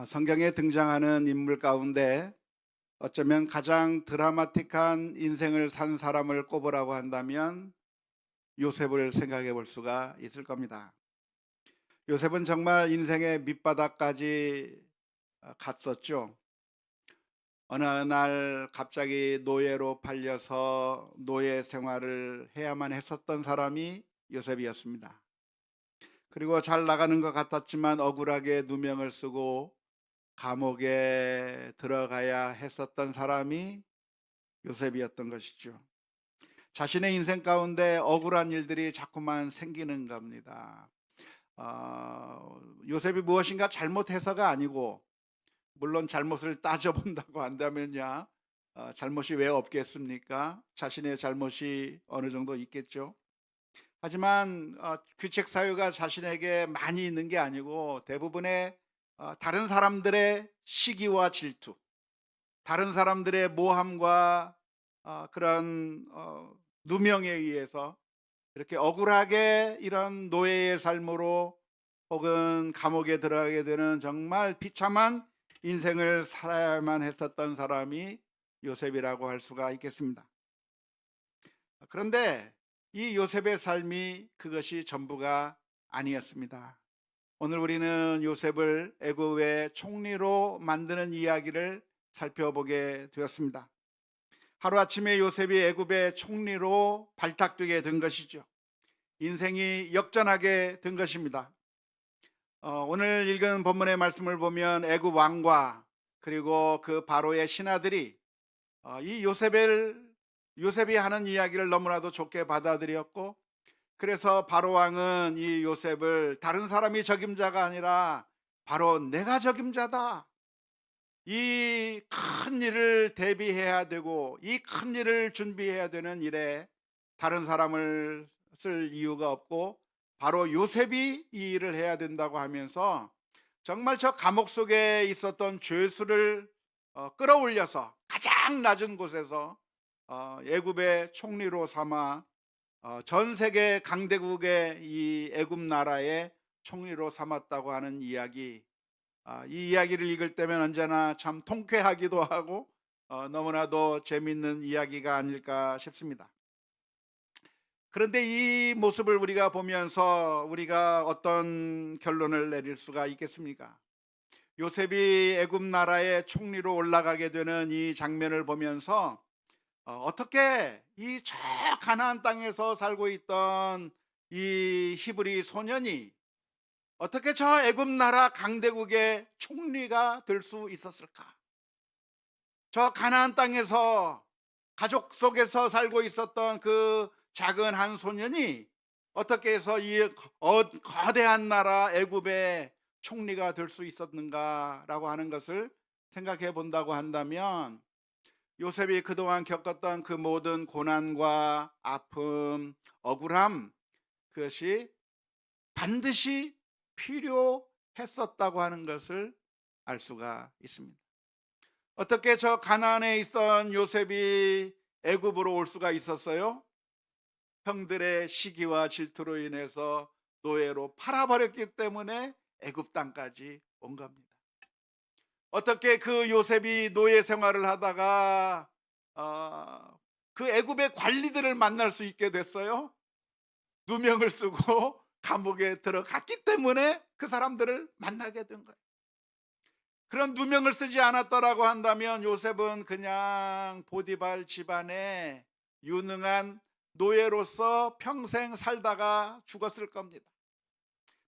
성경에 등장하는 인물 가운데 어쩌면 가장 드라마틱한 인생을 산 사람을 꼽으라고 한다면 요셉을 생각해 볼 수가 있을 겁니다. 요셉은 정말 인생의 밑바닥까지 갔었죠. 어느 날 갑자기 노예로 팔려서 노예 생활을 해야만 했었던 사람이 요셉이었습니다. 그리고 잘 나가는 것 같았지만 억울하게 누명을 쓰고 감옥에 들어가야 했었던 사람이 요셉이었던 것이죠. 자신의 인생 가운데 억울한 일들이 자꾸만 생기는 겁니다. 요셉이 무엇인가 잘못해서가 아니고, 물론 잘못을 따져본다고 한다면야 잘못이 왜 없겠습니까? 자신의 잘못이 어느 정도 있겠죠. 하지만 귀책 사유가 자신에게 많이 있는 게 아니고 대부분의 다른 사람들의 시기와 질투, 다른 사람들의 모함과 그런 누명에 의해서 이렇게 억울하게 이런 노예의 삶으로 혹은 감옥에 들어가게 되는 정말 비참한 인생을 살아야만 했었던 사람이 요셉이라고 할 수가 있겠습니다. 그런데 이 요셉의 삶이 그것이 전부가 아니었습니다. 오늘 우리는 요셉을 애굽의 총리로 만드는 이야기를 살펴보게 되었습니다. 하루아침에 요셉이 애굽의 총리로 발탁되게 된 것이죠. 인생이 역전하게 된 것입니다. 오늘 읽은 본문의 말씀을 보면 애굽 왕과 그리고 그 바로의 신하들이 이 요셉이 하는 이야기를 너무나도 좋게 받아들였고, 그래서 바로 왕은 이 요셉을 다른 사람이 적임자가 아니라 바로 내가 적임자다, 이 큰 일을 대비해야 되고 이 큰 일을 준비해야 되는 일에 다른 사람을 쓸 이유가 없고 바로 요셉이 이 일을 해야 된다고 하면서 정말 저 감옥 속에 있었던 죄수를 끌어올려서 가장 낮은 곳에서 애굽의 총리로 삼아 전 세계 강대국의 이 애굽 나라의 총리로 삼았다고 하는 이야기, 이 이야기를 읽을 때면 언제나 참 통쾌하기도 하고 너무나도 재미있는 이야기가 아닐까 싶습니다. 그런데 이 모습을 우리가 보면서 우리가 어떤 결론을 내릴 수가 있겠습니까? 요셉이 애굽 나라의 총리로 올라가게 되는 이 장면을 보면서 어떻게 이 저 가나안 땅에서 살고 있던 이 히브리 소년이 어떻게 저 애굽 나라 강대국의 총리가 될 수 있었을까? 저 가나안 땅에서 가족 속에서 살고 있었던 그 작은 한 소년이 어떻게 해서 이 거대한 나라 애굽의 총리가 될 수 있었는가라고 하는 것을 생각해 본다고 한다면, 요셉이 그동안 겪었던 그 모든 고난과 아픔, 억울함, 그것이 반드시 필요했었다고 하는 것을 알 수가 있습니다. 어떻게 저 가나안에 있던 요셉이 애굽으로 올 수가 있었어요? 형들의 시기와 질투로 인해서 노예로 팔아버렸기 때문에 애굽 땅까지 온 겁니다. 어떻게 그 요셉이 노예 생활을 하다가 그 애굽의 관리들을 만날 수 있게 됐어요? 누명을 쓰고 감옥에 들어갔기 때문에 그 사람들을 만나게 된 거예요. 그런 누명을 쓰지 않았더라고 한다면 요셉은 그냥 보디발 집안의 유능한 노예로서 평생 살다가 죽었을 겁니다.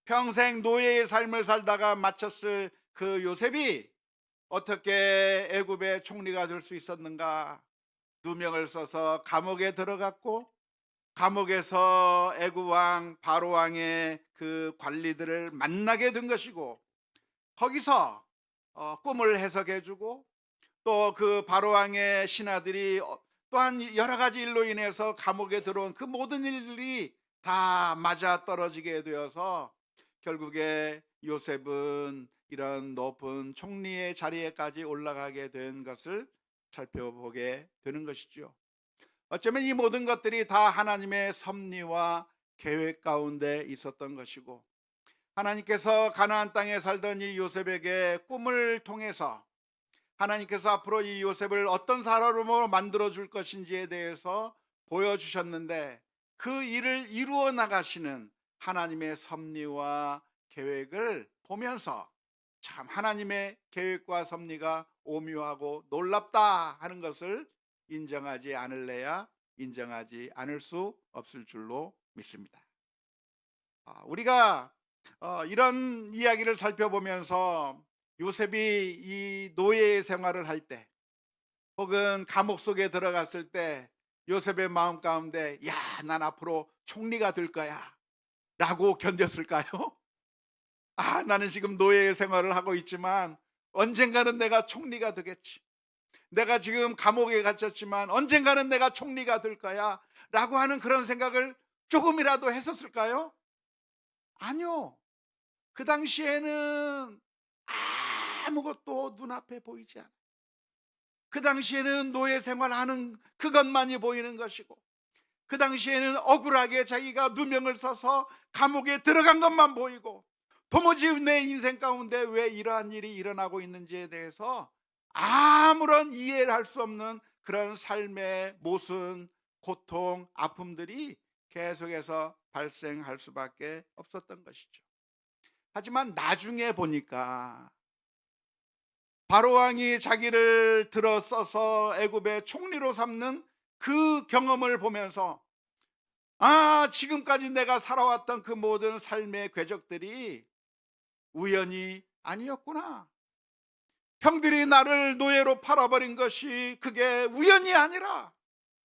평생 노예의 삶을 살다가 마쳤을 그 요셉이 어떻게 애굽의 총리가 될 수 있었는가? 누명을 써서 감옥에 들어갔고, 감옥에서 애굽 왕 바로 왕의 그 관리들을 만나게 된 것이고, 거기서 꿈을 해석해 주고, 또 그 바로 왕의 신하들이 또한 여러 가지 일로 인해서 감옥에 들어온 그 모든 일들이 다 맞아 떨어지게 되어서 결국에 요셉은 이런 높은 총리의 자리에까지 올라가게 된 것을 살펴보게 되는 것이죠. 어쩌면 이 모든 것들이 다 하나님의 섭리와 계획 가운데 있었던 것이고, 하나님께서 가나안 땅에 살던 이 요셉에게 꿈을 통해서 하나님께서 앞으로 이 요셉을 어떤 사람으로 만들어 줄 것인지에 대해서 보여주셨는데, 그 일을 이루어 나가시는 하나님의 섭리와 계획을 보면서 참 하나님의 계획과 섭리가 오묘하고 놀랍다 하는 것을 인정하지 않을래야 인정하지 않을 수 없을 줄로 믿습니다. 우리가 이런 이야기를 살펴보면서 요셉이 이 노예 생활을 할 때, 혹은 감옥 속에 들어갔을 때 요셉의 마음 가운데 야, 난 앞으로 총리가 될 거야 라고 견뎠을까요? 나는 지금 노예 생활을 하고 있지만 언젠가는 내가 총리가 되겠지. 내가 지금 감옥에 갇혔지만 언젠가는 내가 총리가 될 거야 라고 하는 그런 생각을 조금이라도 했었을까요? 아니요. 그 당시에는 아무것도 눈앞에 보이지 않아요. 그 당시에는 노예 생활하는 그것만이 보이는 것이고, 그 당시에는 억울하게 자기가 누명을 써서 감옥에 들어간 것만 보이고, 도무지 내 인생 가운데 왜 이러한 일이 일어나고 있는지에 대해서 아무런 이해를 할 수 없는 그런 삶의 모순, 고통, 아픔들이 계속해서 발생할 수밖에 없었던 것이죠. 하지만 나중에 보니까 바로왕이 자기를 들어 써서 애굽의 총리로 삼는 그 경험을 보면서 지금까지 내가 살아왔던 그 모든 삶의 궤적들이 우연이 아니었구나. 형들이 나를 노예로 팔아버린 것이 그게 우연이 아니라,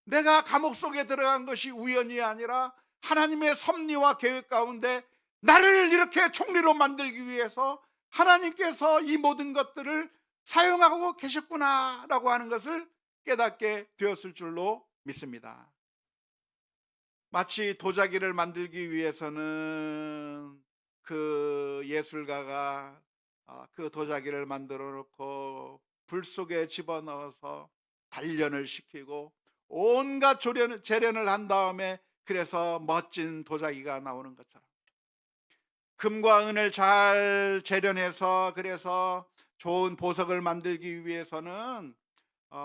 내가 감옥 속에 들어간 것이 우연이 아니라 하나님의 섭리와 계획 가운데 나를 이렇게 총리로 만들기 위해서 하나님께서 이 모든 것들을 사용하고 계셨구나라고 하는 것을 깨닫게 되었을 줄로 믿습니다. 마치 도자기를 만들기 위해서는 그 예술가가 그 도자기를 만들어 놓고 불 속에 집어넣어서 단련을 시키고 온갖 재련을 한 다음에 그래서 멋진 도자기가 나오는 것처럼, 금과 은을 잘 재련해서 그래서 좋은 보석을 만들기 위해서는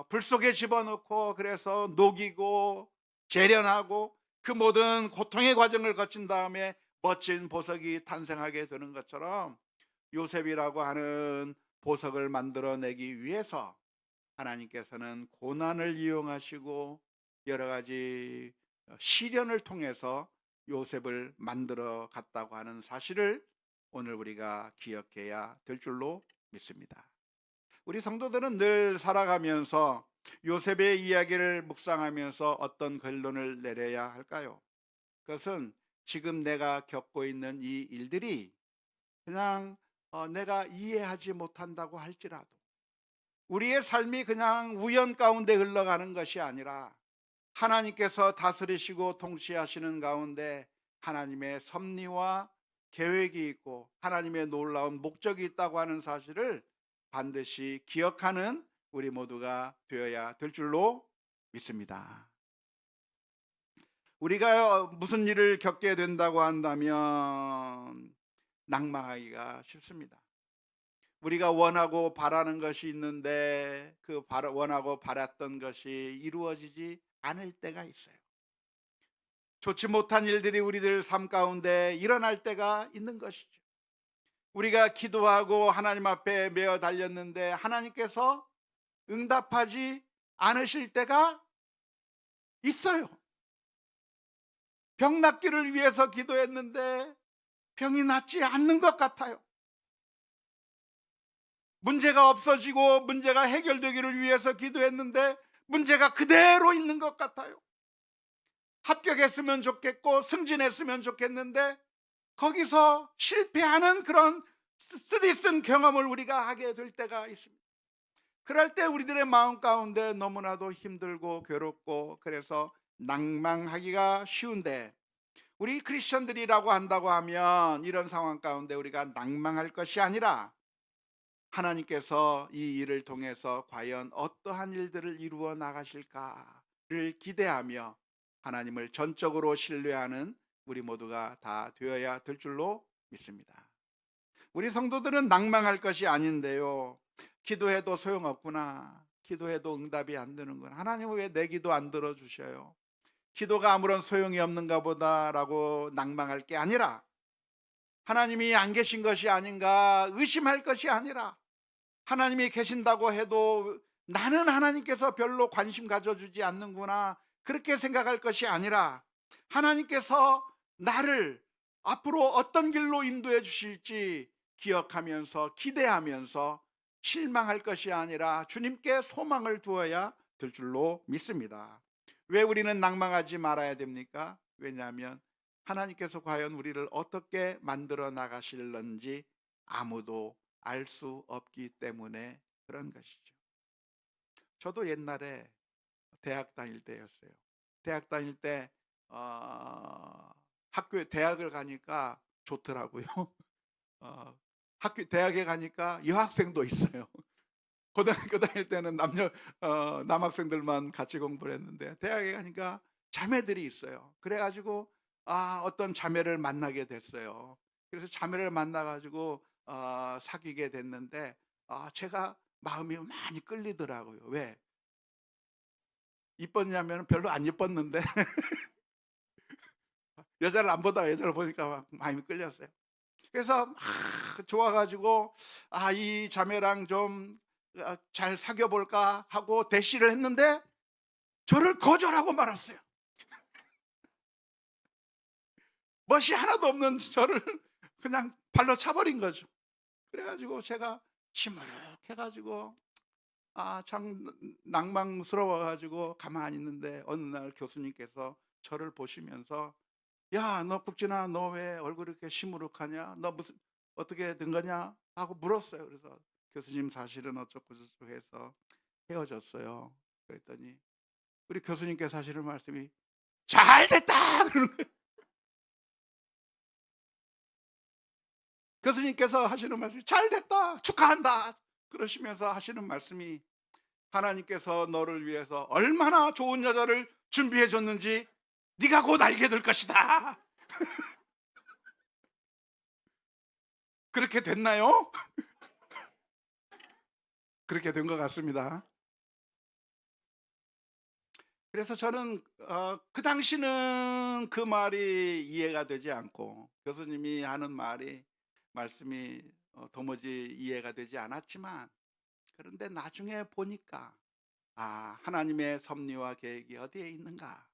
불 속에 집어넣고 그래서 녹이고 재련하고 그 모든 고통의 과정을 거친 다음에 멋진 보석이 탄생하게 되는 것처럼, 요셉이라고 하는 보석을 만들어내기 위해서 하나님께서는 고난을 이용하시고 여러 가지 시련을 통해서 요셉을 만들어 갔다고 하는 사실을 오늘 우리가 기억해야 될 줄로 믿습니다. 우리 성도들은 늘 살아가면서 요셉의 이야기를 묵상하면서 어떤 결론을 내려야 할까요? 그것은 지금 내가 겪고 있는 이 일들이 그냥 내가 이해하지 못한다고 할지라도 우리의 삶이 그냥 우연 가운데 흘러가는 것이 아니라 하나님께서 다스리시고 통치하시는 가운데 하나님의 섭리와 계획이 있고 하나님의 놀라운 목적이 있다고 하는 사실을 반드시 기억하는 우리 모두가 되어야 될 줄로 믿습니다. 우리가 무슨 일을 겪게 된다고 한다면 낭망하기가 쉽습니다. 우리가 원하고 바라는 것이 있는데 그 원하고 바랐던 것이 이루어지지 않을 때가 있어요. 좋지 못한 일들이 우리들 삶 가운데 일어날 때가 있는 것이죠. 우리가 기도하고 하나님 앞에 메어 달렸는데 하나님께서 응답하지 않으실 때가 있어요. 병 낫기를 위해서 기도했는데 병이 낫지 않는 것 같아요. 문제가 없어지고 문제가 해결되기를 위해서 기도했는데 문제가 그대로 있는 것 같아요. 합격했으면 좋겠고 승진했으면 좋겠는데 거기서 실패하는 그런 쓰디쓴 경험을 우리가 하게 될 때가 있습니다. 그럴 때 우리들의 마음 가운데 너무나도 힘들고 괴롭고 그래서 낭망하기가 쉬운데, 우리 크리스천들이라고 한다고 하면 이런 상황 가운데 우리가 낭망할 것이 아니라 하나님께서 이 일을 통해서 과연 어떠한 일들을 이루어 나가실까를 기대하며 하나님을 전적으로 신뢰하는 우리 모두가 다 되어야 될 줄로 믿습니다. 우리 성도들은 낭망할 것이 아닌데요. 기도해도 소용없구나. 기도해도 응답이 안 되는구나. 하나님은 왜 내 기도 안 들어주셔요? 기도가 아무런 소용이 없는가 보다라고 낭망할 게 아니라, 하나님이 안 계신 것이 아닌가 의심할 것이 아니라, 하나님이 계신다고 해도 나는 하나님께서 별로 관심 가져주지 않는구나, 그렇게 생각할 것이 아니라, 하나님께서 나를 앞으로 어떤 길로 인도해 주실지 기억하면서 기대하면서 실망할 것이 아니라 주님께 소망을 두어야 될 줄로 믿습니다. 왜 우리는 낭망하지 말아야 됩니까? 왜냐하면 하나님께서 과연 우리를 어떻게 만들어 나가실런지 아무도 알 수 없기 때문에 그런 것이죠. 저도 옛날에 대학 다닐 때였어요. 대학 다닐 때 학교에 대학을 가니까 좋더라고요. 학교 대학에 가니까 여학생도 있어요. 고등학교 다닐 때는 남학생들만 같이 공부를 했는데, 대학에 가니까 자매들이 있어요. 그래 가지고 어떤 자매를 만나게 됐어요. 그래서 자매를 만나 가지고 사귀게 됐는데, 제가 마음이 많이 끌리더라고요. 왜? 이뻤냐면 별로 안 이뻤는데 여자를 안 보다가 여자를 보니까 막 마음이 끌렸어요. 그래서 막 좋아 가지고 이 자매랑 좀 잘 사귀어 볼까 하고 대시를 했는데 저를 거절하고 말았어요. 멋이 하나도 없는 저를 그냥 발로 차버린 거죠. 그래 가지고 제가 시무룩해 가지고 참 낭망스러워 가지고 가만히 있는데, 어느 날 교수님께서 저를 보시면서 "야, 너 국진아, 너 왜 얼굴이 이렇게 시무룩하냐? 너 무슨 어떻게 된 거냐?" 하고 물었어요. 그래서 "교수님, 사실은 어쩌고 저쩌고 해서 헤어졌어요." 그랬더니 우리 교수님께서 하시는 말씀이 "잘 됐다." 그러는 거예요. 교수님께서 하시는 말씀이 "잘 됐다. 축하한다." 그러시면서 하시는 말씀이, 하나님께서 너를 위해서 얼마나 좋은 여자를 준비해 줬는지 네가 곧 알게 될 것이다. 그렇게 됐나요? 그렇게 된 것 같습니다. 그래서 저는 그 당시는 그 말이 이해가 되지 않고, 교수님이 하는 말씀이 도무지 이해가 되지 않았지만, 그런데 나중에 보니까 하나님의 섭리와 계획이 어디에 있는가,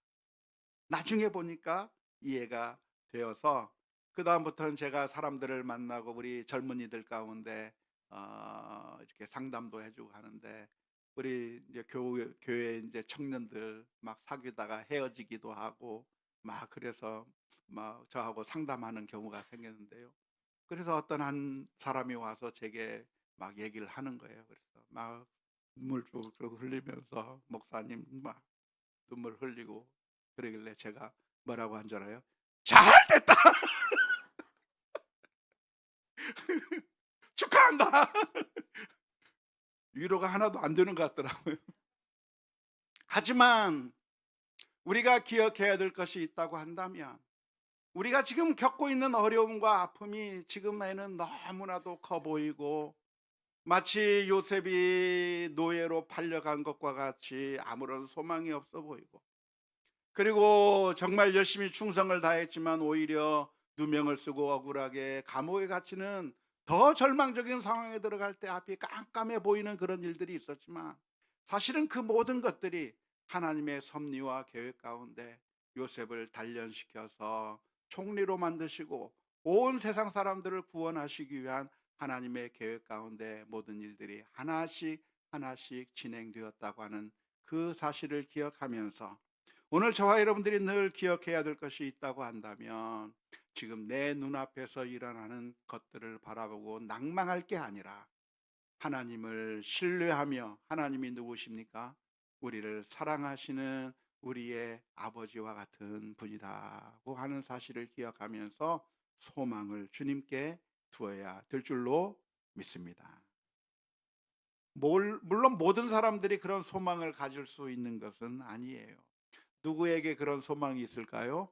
나중에 보니까 이해가 되어서, 그다음부터는 제가 사람들을 만나고 우리 젊은이들 가운데 이렇게 상담도 해 주고 하는데, 우리 이제 교회 이제 청년들 막 사귀다가 헤어지기도 하고 막, 그래서 막 저하고 상담하는 경우가 생겼는데요. 그래서 어떤 한 사람이 와서 제게 막 얘기를 하는 거예요. 그래서 막 눈물 쭉쭉 흘리면서, 목사님, 막 눈물 흘리고 그러길래 제가 뭐라고 한 줄 알아요? "잘 됐다. 축하한다." 위로가 하나도 안 되는 것 같더라고요. 하지만 우리가 기억해야 될 것이 있다고 한다면, 우리가 지금 겪고 있는 어려움과 아픔이 지금에는 너무나도 커 보이고, 마치 요셉이 노예로 팔려간 것과 같이 아무런 소망이 없어 보이고, 그리고 정말 열심히 충성을 다했지만 오히려 누명을 쓰고 억울하게 감옥에 갇히는 더 절망적인 상황에 들어갈 때 앞이 깜깜해 보이는 그런 일들이 있었지만, 사실은 그 모든 것들이 하나님의 섭리와 계획 가운데 요셉을 단련시켜서 총리로 만드시고 온 세상 사람들을 구원하시기 위한 하나님의 계획 가운데 모든 일들이 하나씩 하나씩 진행되었다고 하는 그 사실을 기억하면서, 오늘 저와 여러분들이 늘 기억해야 될 것이 있다고 한다면, 지금 내 눈앞에서 일어나는 것들을 바라보고 낭망할 게 아니라, 하나님을 신뢰하며, 하나님이 누구십니까? 우리를 사랑하시는 우리의 아버지와 같은 분이라고 하는 사실을 기억하면서 소망을 주님께 두어야 될 줄로 믿습니다. 물론 모든 사람들이 그런 소망을 가질 수 있는 것은 아니에요. 누구에게 그런 소망이 있을까요?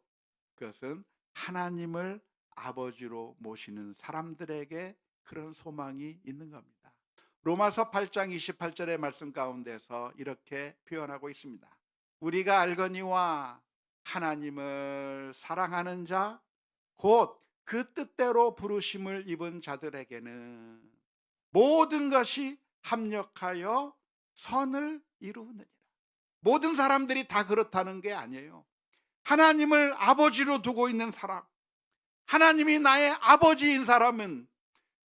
그것은 하나님을 아버지로 모시는 사람들에게 그런 소망이 있는 겁니다. 로마서 8장 28절의 말씀 가운데서 이렇게 표현하고 있습니다. 우리가 알거니와 하나님을 사랑하는 자 곧 그 뜻대로 부르심을 입은 자들에게는 모든 것이 합력하여 선을 이루느니라. 모든 사람들이 다 그렇다는 게 아니에요. 하나님을 아버지로 두고 있는 사람, 하나님이 나의 아버지인 사람은,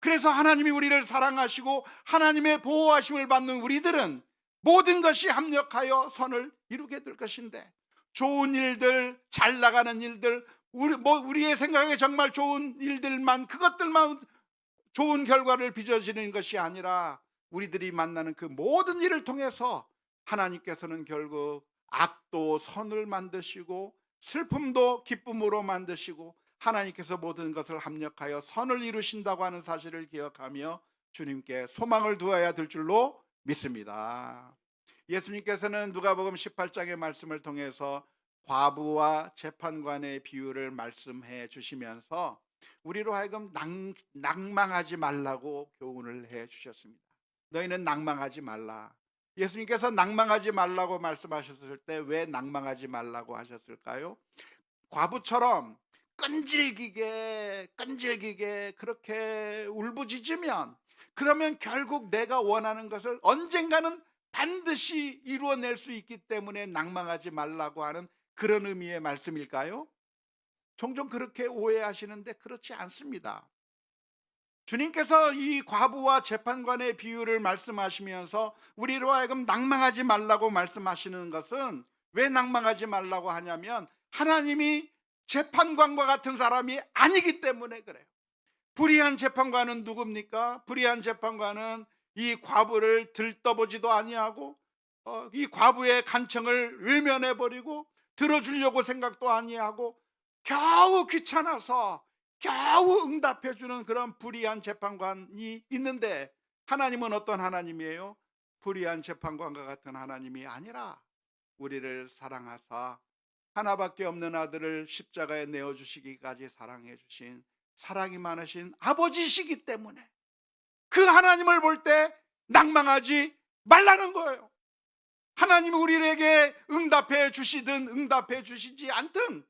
그래서 하나님이 우리를 사랑하시고 하나님의 보호하심을 받는 우리들은 모든 것이 합력하여 선을 이루게 될 것인데, 좋은 일들, 잘 나가는 일들, 우리의 생각에 정말 좋은 일들만, 그것들만 좋은 결과를 빚어지는 것이 아니라 우리들이 만나는 그 모든 일을 통해서 하나님께서는 결국 악도 선을 만드시고 슬픔도 기쁨으로 만드시고 하나님께서 모든 것을 합력하여 선을 이루신다고 하는 사실을 기억하며 주님께 소망을 두어야 될 줄로 믿습니다. 예수님께서는 누가복음 18장의 말씀을 통해서 과부와 재판관의 비유를 말씀해 주시면서 우리로 하여금 낭망하지 말라고 교훈을 해 주셨습니다. 너희는 낭망하지 말라. 예수님께서 낭망하지 말라고 말씀하셨을 때 왜 낭망하지 말라고 하셨을까요? 과부처럼 끈질기게 그렇게 울부짖으면, 그러면 결국 내가 원하는 것을 언젠가는 반드시 이루어낼 수 있기 때문에 낭망하지 말라고 하는 그런 의미의 말씀일까요? 종종 그렇게 오해하시는데 그렇지 않습니다. 주님께서 이 과부와 재판관의 비유를 말씀하시면서 우리로 하여금 낭망하지 말라고 말씀하시는 것은, 왜 낭망하지 말라고 하냐면 하나님이 재판관과 같은 사람이 아니기 때문에 그래요. 불의한 재판관은 누굽니까? 불의한 재판관은 이 과부를 들떠보지도 아니하고 이 과부의 간청을 외면해버리고 들어주려고 생각도 아니하고 겨우 귀찮아서 겨우 응답해주는 그런 불의한 재판관이 있는데, 하나님은 어떤 하나님이에요? 불의한 재판관과 같은 하나님이 아니라 우리를 사랑하사 하나밖에 없는 아들을 십자가에 내어주시기까지 사랑해 주신 사랑이 많으신 아버지시기 때문에 그 하나님을 볼 때 낭망하지 말라는 거예요. 하나님이 우리에게 응답해 주시든 응답해 주시지 않든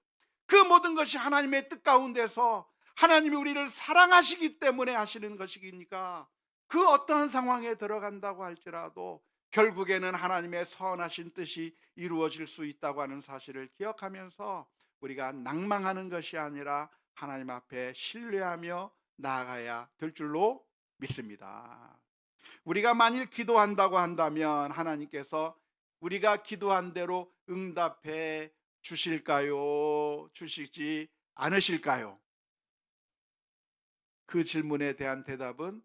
그 모든 것이 하나님의 뜻 가운데서 하나님이 우리를 사랑하시기 때문에 하시는 것이니까, 그 어떠한 상황에 들어간다고 할지라도 결국에는 하나님의 선하신 뜻이 이루어질 수 있다고 하는 사실을 기억하면서 우리가 낭망하는 것이 아니라 하나님 앞에 신뢰하며 나아가야 될 줄로 믿습니다. 우리가 만일 기도한다고 한다면 하나님께서 우리가 기도한 대로 응답해 주실까요? 주시지 않으실까요? 그 질문에 대한 대답은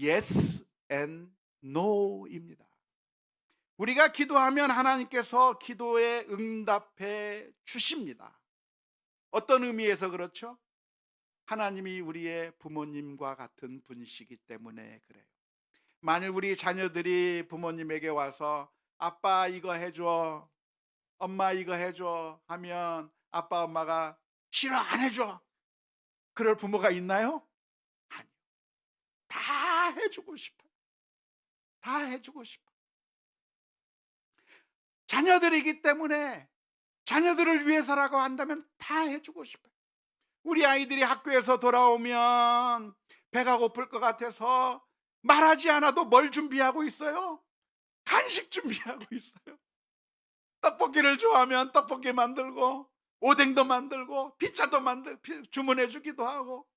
yes and no입니다. 우리가 기도하면 하나님께서 기도에 응답해 주십니다. 어떤 의미에서 그렇죠? 하나님이 우리의 부모님과 같은 분이시기 때문에 그래요. 만일 우리 자녀들이 부모님에게 와서 아빠 이거 해줘, 엄마 이거 해줘 하면 아빠 엄마가 싫어 안 해줘, 그럴 부모가 있나요? 아니요. 다 해주고 싶어요. 다 해주고 싶어요. 자녀들이기 때문에 자녀들을 위해서라고 한다면 다 해주고 싶어요. 우리 아이들이 학교에서 돌아오면 배가 고플 것 같아서 말하지 않아도 뭘 준비하고 있어요? 간식 준비하고 있어요. 떡볶이를 좋아하면 떡볶이 만들고 오뎅도 만들고 피자도 주문해 주기도 하고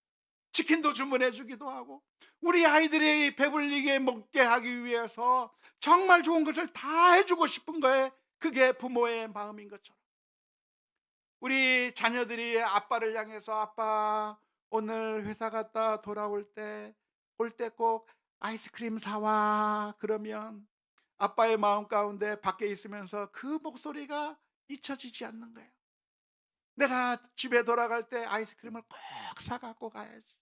치킨도 주문해 주기도 하고, 우리 아이들이 배불리게 먹게 하기 위해서 정말 좋은 것을 다 해주고 싶은 거예요. 그게 부모의 마음인 것처럼 우리 자녀들이 아빠를 향해서 아빠 오늘 회사 갔다 돌아올 때 올 때 꼭 아이스크림 사와, 그러면 아빠의 마음 가운데 밖에 있으면서 그 목소리가 잊혀지지 않는 거예요. 내가 집에 돌아갈 때 아이스크림을 꼭 사갖고 가야지.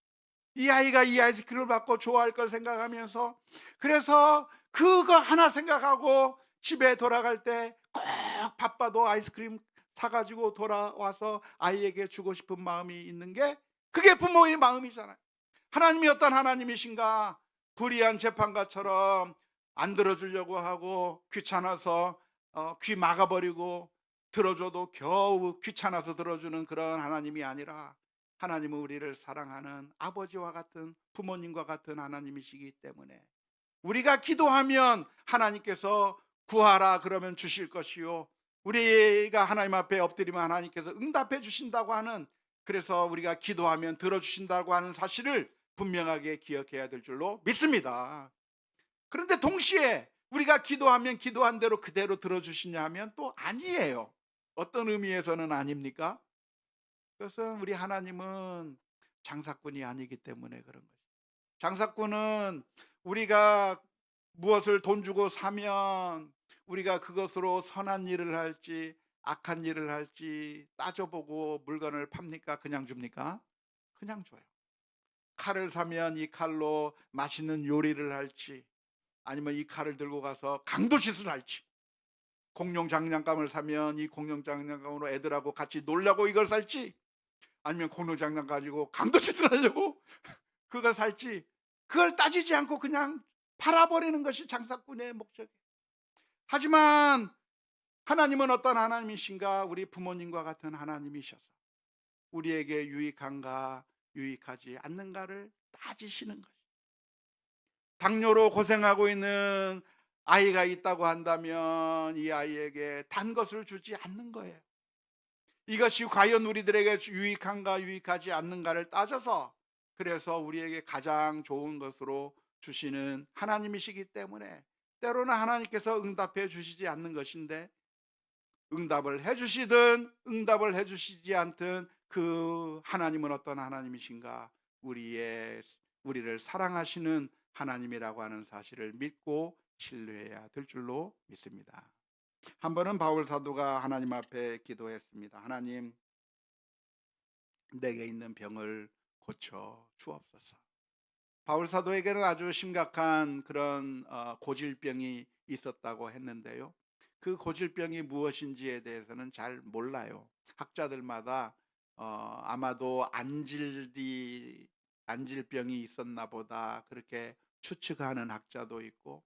이 아이가 이 아이스크림을 받고 좋아할 걸 생각하면서, 그래서 그거 하나 생각하고 집에 돌아갈 때 꼭 바빠도 아이스크림 사가지고 돌아와서 아이에게 주고 싶은 마음이 있는 게, 그게 부모의 마음이잖아요. 하나님이 어떤 하나님이신가? 불의한 재판관처럼 안 들어주려고 하고 귀찮아서 귀 막아버리고 들어줘도 겨우 귀찮아서 들어주는 그런 하나님이 아니라 하나님은 우리를 사랑하는 아버지와 같은 부모님과 같은 하나님이시기 때문에 우리가 기도하면 하나님께서 구하라 그러면 주실 것이요, 우리가 하나님 앞에 엎드리면 하나님께서 응답해 주신다고 하는, 그래서 우리가 기도하면 들어주신다고 하는 사실을 분명하게 기억해야 될 줄로 믿습니다. 그런데 동시에 우리가 기도하면 기도한 대로 그대로 들어주시냐 하면 또 아니에요. 어떤 의미에서는 아닙니까? 그것은 우리 하나님은 장사꾼이 아니기 때문에 그런 거죠. 장사꾼은 우리가 무엇을 돈 주고 사면 우리가 그것으로 선한 일을 할지 악한 일을 할지 따져보고 물건을 팝니까? 그냥 줍니까? 그냥 줘요. 칼을 사면 이 칼로 맛있는 요리를 할지 아니면 이 칼을 들고 가서 강도짓을 할지, 공룡 장난감을 사면 이 공룡 장난감으로 애들하고 같이 놀려고 이걸 살지 아니면 공룡 장난감 가지고 강도짓을 하려고 그걸 살지, 그걸 따지지 않고 그냥 팔아버리는 것이 장사꾼의 목적이에요. 하지만 하나님은 어떤 하나님이신가? 우리 부모님과 같은 하나님이셔서 우리에게 유익한가 유익하지 않는가를 따지시는 것이죠. 당뇨로 고생하고 있는 아이가 있다고 한다면 이 아이에게 단 것을 주지 않는 거예요. 이것이 과연 우리들에게 유익한가 유익하지 않는가를 따져서, 그래서 우리에게 가장 좋은 것으로 주시는 하나님이시기 때문에 때로는 하나님께서 응답해 주시지 않는 것인데, 응답을 해 주시든 응답을 해 주시지 않든 그 하나님은 어떤 하나님이신가? 우리를 사랑하시는 하나님이라고 하는 사실을 믿고 신뢰해야 될 줄로 믿습니다. 한 번은 바울 사도가 하나님 앞에 기도했습니다. 하나님, 내게 있는 병을 고쳐 주옵소서. 바울 사도에게는 아주 심각한 그런 고질병이 있었다고 했는데요. 그 고질병이 무엇인지에 대해서는 잘 몰라요. 학자들마다 아마도 안질병이 있었나 보다 그렇게 추측하는 학자도 있고,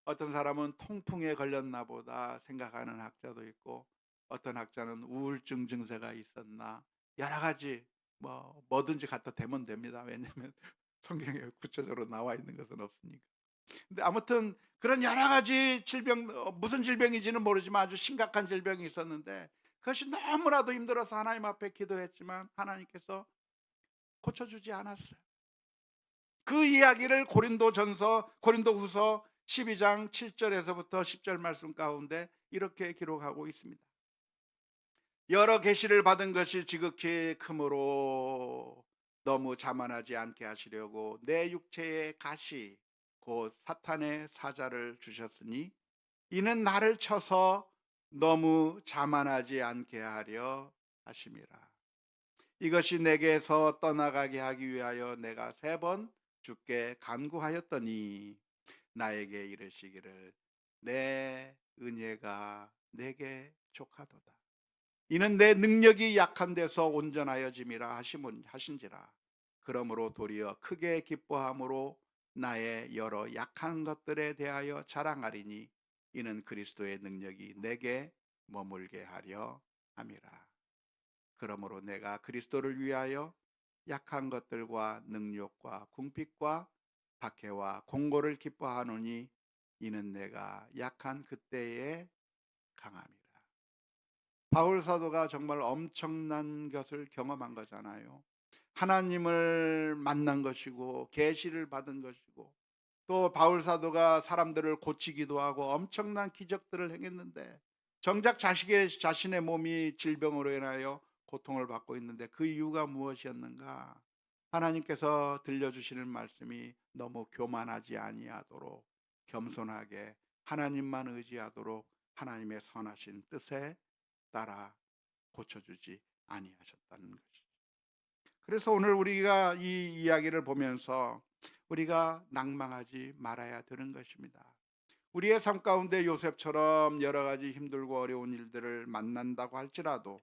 어떤 사람은 통풍에 걸렸나 보다 생각하는 학자도 있고, 어떤 학자는 우울증 증세가 있었나, 여러 가지 뭐든지 갖다 대면 됩니다. 왜냐하면 성경에 구체적으로 나와 있는 것은 없으니까. 근데 아무튼 그런 여러 가지 질병, 무슨 질병인지는 모르지만 아주 심각한 질병이 있었는데 그것이 너무나도 힘들어서 하나님 앞에 기도했지만 하나님께서 고쳐주지 않았어요. 그 이야기를 고린도후서 12장 7절에서부터 10절 말씀 가운데 이렇게 기록하고 있습니다. 여러 계시를 받은 것이 지극히 크므로 너무 자만하지 않게 하시려고 내 육체의 가시 곧 사탄의 사자를 주셨으니 이는 나를 쳐서 너무 자만하지 않게 하려 하심이라. 이것이 내게서 떠나가게 하기 위하여 내가 3번 주께 간구하였더니 나에게 이르시기를 내 은혜가 내게 족하도다. 이는 내 능력이 약한 데서 온전하여짐이라 하신지라. 그러므로 도리어 크게 기뻐함으로 나의 여러 약한 것들에 대하여 자랑하리니 이는 그리스도의 능력이 내게 머물게 하려 함이라. 그러므로 내가 그리스도를 위하여 약한 것들과 능욕과 궁핍과 박해와 공고를 기뻐하노니 이는 내가 약한 그때에 강함이라. 바울 사도가 정말 엄청난 것을 경험한 거잖아요. 하나님을 만난 것이고 계시를 받은 것이고, 또 바울 사도가 사람들을 고치기도 하고 엄청난 기적들을 행했는데 정작 자신의 몸이 질병으로 인하여 고통을 받고 있는데 그 이유가 무엇이었는가? 하나님께서 들려주시는 말씀이 너무 교만하지 아니하도록 겸손하게 하나님만 의지하도록 하나님의 선하신 뜻에 따라 고쳐주지 아니하셨다는 것이죠. 그래서 오늘 우리가 이 이야기를 보면서 우리가 낭망하지 말아야 되는 것입니다. 우리의 삶 가운데 요셉처럼 여러 가지 힘들고 어려운 일들을 만난다고 할지라도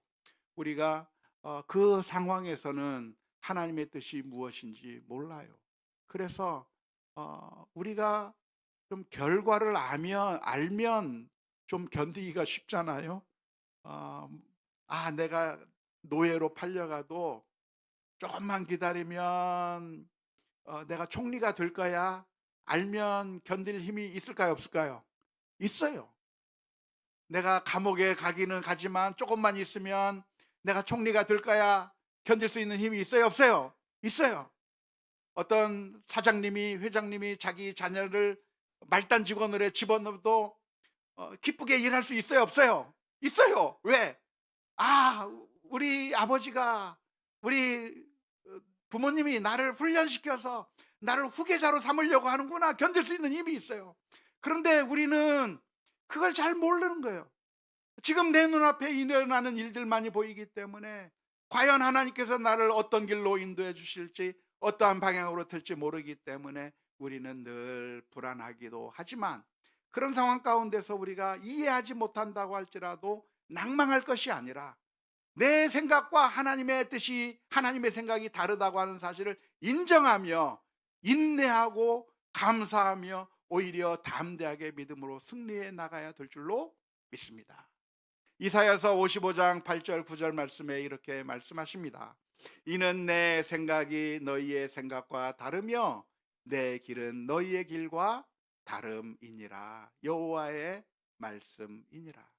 우리가 그 상황에서는 하나님의 뜻이 무엇인지 몰라요. 그래서 우리가 좀 결과를 알면 좀 견디기가 쉽잖아요. 어, 내가 노예로 팔려가도 조금만 기다리면 내가 총리가 될 거야. 알면 견딜 힘이 있을까요, 없을까요? 있어요. 내가 감옥에 가기는 가지만 조금만 있으면 내가 총리가 될 거야. 견딜 수 있는 힘이 있어요, 없어요? 있어요. 어떤 사장님이, 회장님이 자기 자녀를 말단 직원으로 집어넣어도 기쁘게 일할 수 있어요, 없어요? 있어요. 왜? 우리 아버지가, 우리 부모님이 나를 훈련시켜서 나를 후계자로 삼으려고 하는구나. 견딜 수 있는 힘이 있어요. 그런데 우리는 그걸 잘 모르는 거예요. 지금 내 눈앞에 일어나는 일들만이 보이기 때문에 과연 하나님께서 나를 어떤 길로 인도해 주실지, 어떠한 방향으로 틀지 모르기 때문에 우리는 늘 불안하기도 하지만, 그런 상황 가운데서 우리가 이해하지 못한다고 할지라도 낭망할 것이 아니라 내 생각과 하나님의 뜻이, 하나님의 생각이 다르다고 하는 사실을 인정하며 인내하고 감사하며 오히려 담대하게 믿음으로 승리해 나가야 될 줄로 믿습니다. 이사야서 55장 8절 9절 말씀에 이렇게 말씀하십니다. 이는 내 생각이 너희의 생각과 다르며 내 길은 너희의 길과 다름이니라. 여호와의 말씀이니라.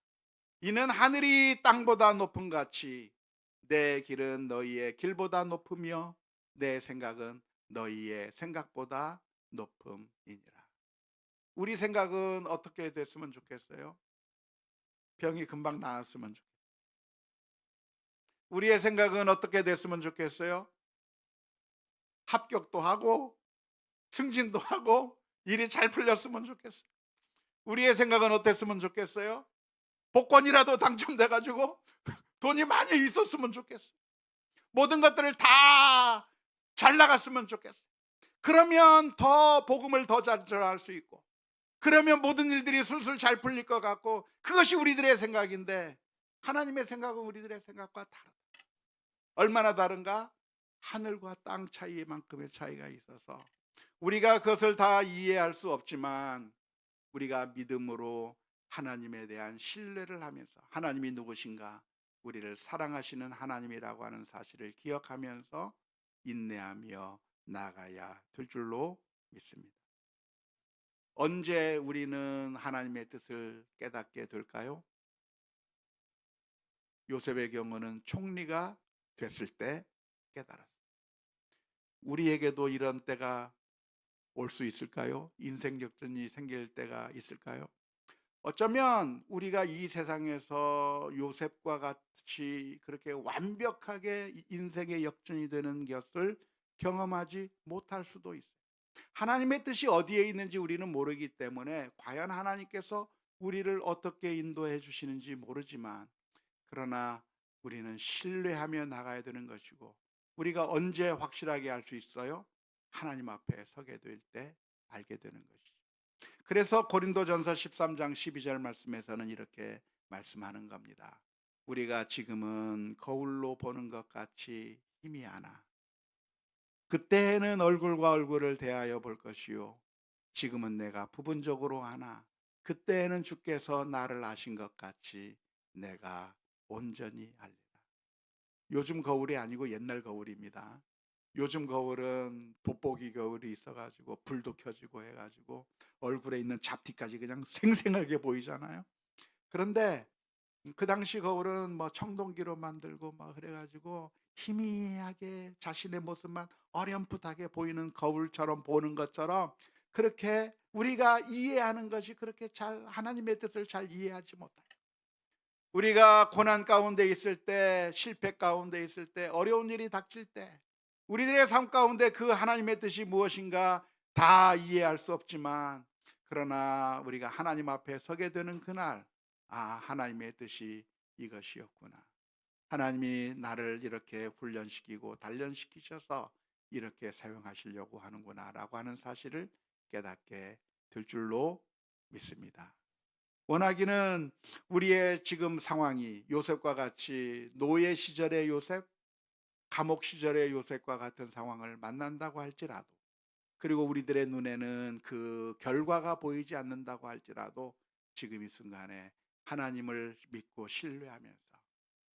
이는 하늘이 땅보다 높음 같이 내 길은 너희의 길보다 높으며 내 생각은 너희의 생각보다 높음이니라. 우리 생각은 어떻게 됐으면 좋겠어요? 병이 금방 나았으면 좋겠어요. 우리의 생각은 어떻게 됐으면 좋겠어요? 합격도 하고 승진도 하고 일이 잘 풀렸으면 좋겠어요. 우리의 생각은 어땠으면 좋겠어요? 복권이라도 당첨돼 가지고 돈이 많이 있었으면 좋겠어요. 모든 것들을 다 잘 나갔으면 좋겠어요. 그러면 더 복음을 더 잘 전할 수 있고, 그러면 모든 일들이 술술 잘 풀릴 것 같고, 그것이 우리들의 생각인데 하나님의 생각은 우리들의 생각과 다르다. 얼마나 다른가? 하늘과 땅 차이만큼의 차이가 있어서 우리가 그것을 다 이해할 수 없지만, 우리가 믿음으로 하나님에 대한 신뢰를 하면서 하나님이 누구신가, 우리를 사랑하시는 하나님이라고 하는 사실을 기억하면서 인내하며 나아가야 될 줄로 믿습니다. 언제 우리는 하나님의 뜻을 깨닫게 될까요? 요셉의 경우는 총리가 됐을 때 깨달았어요. 우리에게도 이런 때가 올 수 있을까요? 인생 역전이 생길 때가 있을까요? 어쩌면 우리가 이 세상에서 요셉과 같이 그렇게 완벽하게 인생의 역전이 되는 것을 경험하지 못할 수도 있어요. 하나님의 뜻이 어디에 있는지 우리는 모르기 때문에 과연 하나님께서 우리를 어떻게 인도해 주시는지 모르지만, 그러나 우리는 신뢰하며 나가야 되는 것이고, 우리가 언제 확실하게 알 수 있어요? 하나님 앞에 서게 될 때 알게 되는 것이죠. 그래서 고린도전서 13장 12절 말씀에서는 이렇게 말씀하는 겁니다. 우리가 지금은 거울로 보는 것 같이 희미하나 그때는 얼굴과 얼굴을 대하여 볼 것이요 지금은 내가 부분적으로 하나 그때는 주께서 나를 아신 것 같이 내가 온전히 알리라. 요즘 거울이 아니고 옛날 거울입니다. 요즘 거울은 돋보기 거울이 있어가지고 불도 켜지고 해가지고 얼굴에 있는 잡티까지 그냥 생생하게 보이잖아요. 그런데 그 당시 거울은 뭐 청동기로 만들고 막 그래가지고 희미하게 자신의 모습만 어렴풋하게 보이는 거울처럼 보는 것처럼, 그렇게 우리가 이해하는 것이 그렇게 잘 하나님의 뜻을 잘 이해하지 못해요. 우리가 고난 가운데 있을 때, 실패 가운데 있을 때, 어려운 일이 닥칠 때 우리들의 삶 가운데 그 하나님의 뜻이 무엇인가 다 이해할 수 없지만, 그러나 우리가 하나님 앞에 서게 되는 그날, 하나님의 뜻이 이것이었구나. 하나님이 나를 이렇게 훈련시키고 단련시키셔서 이렇게 사용하시려고 하는구나 라고 하는 사실을 깨닫게 될 줄로 믿습니다. 원하기는 우리의 지금 상황이 요셉과 같이 노예 시절의 요셉, 감옥 시절의 요셉과 같은 상황을 만난다고 할지라도 그리고 우리들의 눈에는 그 결과가 보이지 않는다고 할지라도 지금 이 순간에 하나님을 믿고 신뢰하면서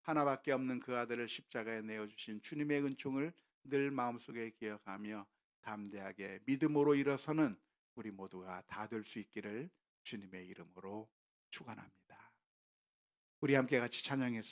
하나밖에 없는 그 아들을 십자가에 내어주신 주님의 은총을 늘 마음속에 기억하며 담대하게 믿음으로 일어서는 우리 모두가 다 될 수 있기를 주님의 이름으로 축원합니다. 우리 함께 같이 찬양했습니다.